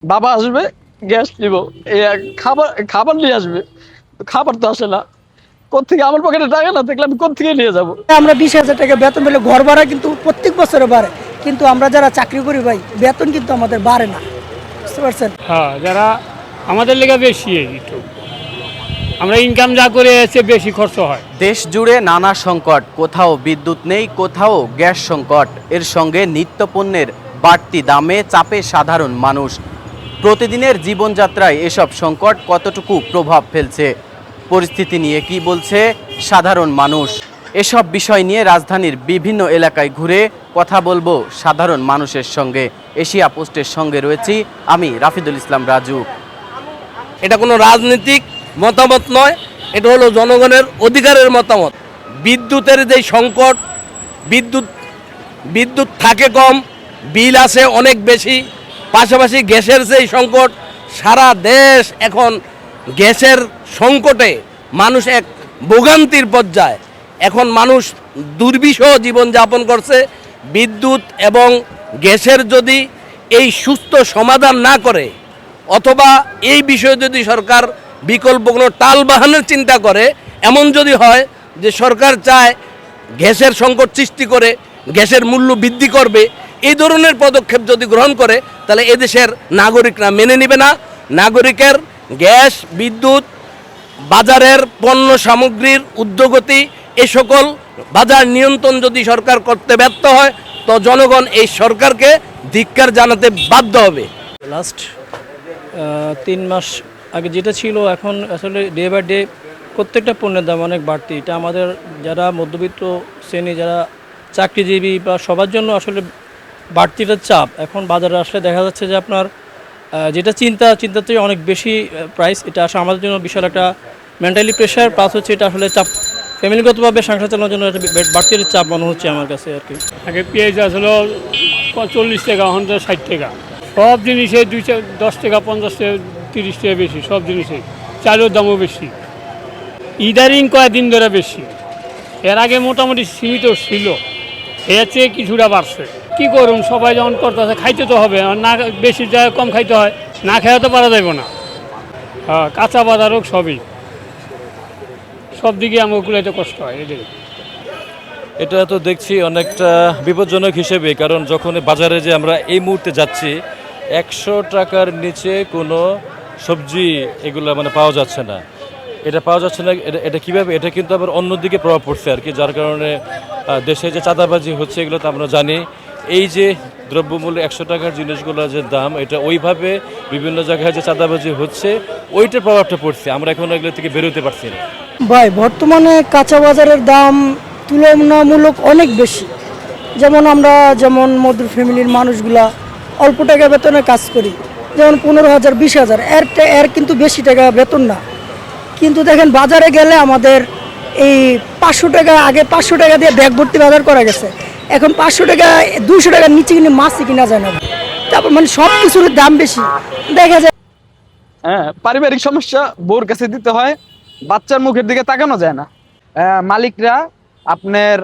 বাবা আসবে, গ্যাস নিব, খাবার খাবার নিয়ে আসবে, খাবার তো আসে না। কোত্থেকে আমার পকেটে টাকা না থাকলে আমি কোত্থেকে নিয়ে যাব? আমরা 20,000 টাকা বেতন পেলে ঘর ভাড়া কিন্তু প্রত্যেক বছরে বাড়ে, কিন্তু আমরা যারা চাকরি করি ভাই বেতন কিন্তু আমাদের বাড়ে না, বুঝতে পারছেন? হ্যাঁ, যারা আমাদের লেগে বেশি একটু, আমরা ইনকাম যা করে এসে বেশি খরচ হয়। দেশ জুড়ে নানা সংকট, কোথাও বিদ্যুৎ নেই, কোথাও গ্যাস সংকট, এর সঙ্গে নিত্যপণ্যের বাড়তি দামে চাপে সাধারণ মানুষ। প্রতিদিনের জীবনযাত্রায় এসব সংকট কতটুকু প্রভাব ফেলছে, পরিস্থিতি নিয়ে কি বলছে সাধারণ মানুষ, এসব বিষয় নিয়ে রাজধানীর বিভিন্ন এলাকায় ঘুরে কথা বলবো সাধারণ মানুষের সঙ্গে। এশিয়া পোস্টের সঙ্গে রয়েছি আমি রাফিদুল ইসলাম রাজু। এটা কোনো রাজনৈতিক মতামত নয়, এটা হলো জনগণের অধিকারের মতামত। বিদ্যুতের যে সংকট, বিদ্যুৎ বিদ্যুৎ থাকে কম, বিল আসে অনেক বেশি, পাশাপাশি গ্যাসের যেই সংকট, সারা দেশ এখন গ্যাসের সংকটে মানুষ এক ভোগান্তির পর্যায়ে। এখন মানুষ দুর্বিষহ জীবনযাপন করছে। বিদ্যুৎ এবং গ্যাসের যদি এই সুস্থ সমাধান না করে, অথবা এই বিষয়ে যদি সরকার বিকল্প কোনো টালবাহানের চিন্তা করে, এমন যদি হয় যে সরকার চায় গ্যাসের সংকট সৃষ্টি করে গ্যাসের মূল্য বৃদ্ধি করবে, এই ধরনের পদক্ষেপ যদি গ্রহণ করে, তাহলে এদেশের নাগরিকরা মেনে নেবে না। নাগরিকের গ্যাস, বিদ্যুৎ, বাজারের পণ্য সামগ্রীর ঊর্ধ্বগতি, এ সকল বাজার নিয়ন্ত্রণ যদি সরকার করতে ব্যর্থ হয়, তো জনগণ এই সরকারকে ধিক্কার জানাতে বাধ্য হবে। লাস্ট 3 মাস আগে যেটা ছিল, এখন আসলে ডে বাই ডে প্রত্যেকটা পণ্যের দাম অনেক বাড়তি। এটা আমাদের যারা মধ্যবিত্ত শ্রেণী, যারা চাকরিজীবী বা সবার জন্য আসলে বাড়তিটা চাপ। এখন বাজারে আসলে দেখা যাচ্ছে যে আপনার যেটা চিন্তার থেকে অনেক বেশি প্রাইস। এটা আসলে আমাদের জন্য বিশাল একটা মেন্টালি প্রেশার, প্লাস হচ্ছে এটা আসলে চাপ, ফ্যামিলিগতভাবে সংসার চালানোর জন্য একটা বাড়তি একটা চাপ মনে হচ্ছে আমার কাছে আর কি। আগে পেঁয়াজ আসলো 40 টাকা, এখন তো 60 টাকা। সব জিনিসে 10 টাকা, 50 টাকা, 30 টাকা বেশি সব জিনিসে। চালের দামও বেশি, ইদারিং কয়েকদিন ধরে বেশি। এর আগে মোটামুটি সীমিত ছিল, এর চেয়ে কিছুটা বাড়ছে। কী করুন, সবাই যখন করতেছে খাইতে তো হবে, আর না বেশি জায়গায় কম খাইতে হয়, না খেয়ে তো পারা যাবে না। হ্যাঁ, কাঁচা বাজার হোক সবই, সব দিকে আমাকে কুলাইতে কষ্ট হয় এদের। এটা তো দেখছি অনেকটা বিপজ্জনক হিসেবে, কারণ যখন বাজারে যে আমরা এই মুহূর্তে যাচ্ছি 100 টাকার নিচে কোনো সবজি এগুলো মানে পাওয়া যাচ্ছে না। এটা পাওয়া যাচ্ছে না, এটা কীভাবে? এটা কিন্তু আবার অন্যদিকে প্রভাব পড়ছে আর কি, যার কারণে দেশে যে চাঁদাবাজি হচ্ছে এগুলো তো আমরা জানি। এই যে দ্রব্যমূল্য 100 টাকার জিনিসগুলোর যে দাম, এটা ওইভাবে বিভিন্ন জায়গায় যে চাঁদাবাজি হচ্ছে ওইটার প্রভাবটা পড়ছে। আমরা এখন এগুলো থেকে বেরোতে পারছি না ভাই বর্তমানে কাঁচা বাজারের দাম তুলনামূলক অনেক বেশি। যেমন মধ্যম ফ্যামিলির মানুষগুলা অল্প টাকা বেতনে কাজ করি, যেমন 15,000 20,000, এর কিন্তু বেশি টাকা বেতন না। কিন্তু দেখেন বাজারে গেলে আমাদের এই 500 টাকা, আগে 500 টাকা দিয়ে ব্যাগ ভর্তি বাজার করা গেছে, এখন 500 টাকা 200 টাকার নিচে কিনে মাছই কিনা যায় না। তারপর মানে সব কিছুর দাম বেশি দেখা যায়। হ্যাঁ, পারিবারিক সমস্যা বউর কাছে দিতে হয়, বাচ্চার মুখের দিকে তাকানো যায় না। মালিকরা আপনার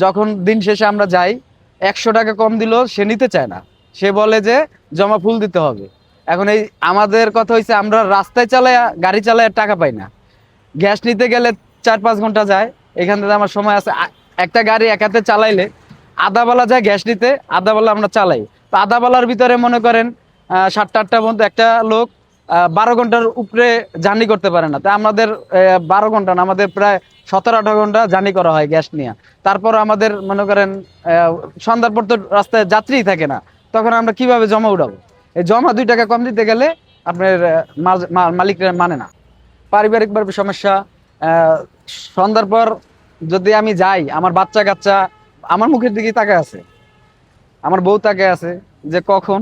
যখন দিন শেষে আমরা যাই, 100 টাকা কম দিলেও সে নিতে চায় না, সে বলে যে জমা ফুল দিতে হবে। এখন এই আমাদের কথা হয়েছে, আমরা রাস্তায় চালায় গাড়ি চালায় টাকা পাই না। গ্যাস নিতে গেলে 4-5 ঘন্টা যায়, এখান থেকে আমার সময় আছে। একটা গাড়ি এক হাতে চালাইলে আধাবেলা যায় গ্যাস নিতে, আধাবেলা আমরা চালাই। তো আধাবেলার ভিতরে মনে করেন 7টা-8টা পর্যন্ত একটা লোক 12 ঘন্টার উপরে জার্নি করতে পারে না। তাই আমাদের 12 ঘন্টা না, আমাদের প্রায় 17-18 ঘন্টা জার্নি করা হয় গ্যাস নিয়ে। তারপর আমাদের মনে করেন সন্ধ্যার পর তো রাস্তায় যাত্রীই থাকে না, তখন আমরা কিভাবে জমা উঠাবো? এই জমা 2 টাকা কম দিতে গেলে আপনার মালিকরা মানে না। পারিবারিকভাবে সমস্যা, সন্ধ্যার পর যদি আমি যাই, আমার বাচ্চা কাচ্চা আমার মুখের দিকে তাকায় আছে, আমার বউ তাকায় আছে যে কখন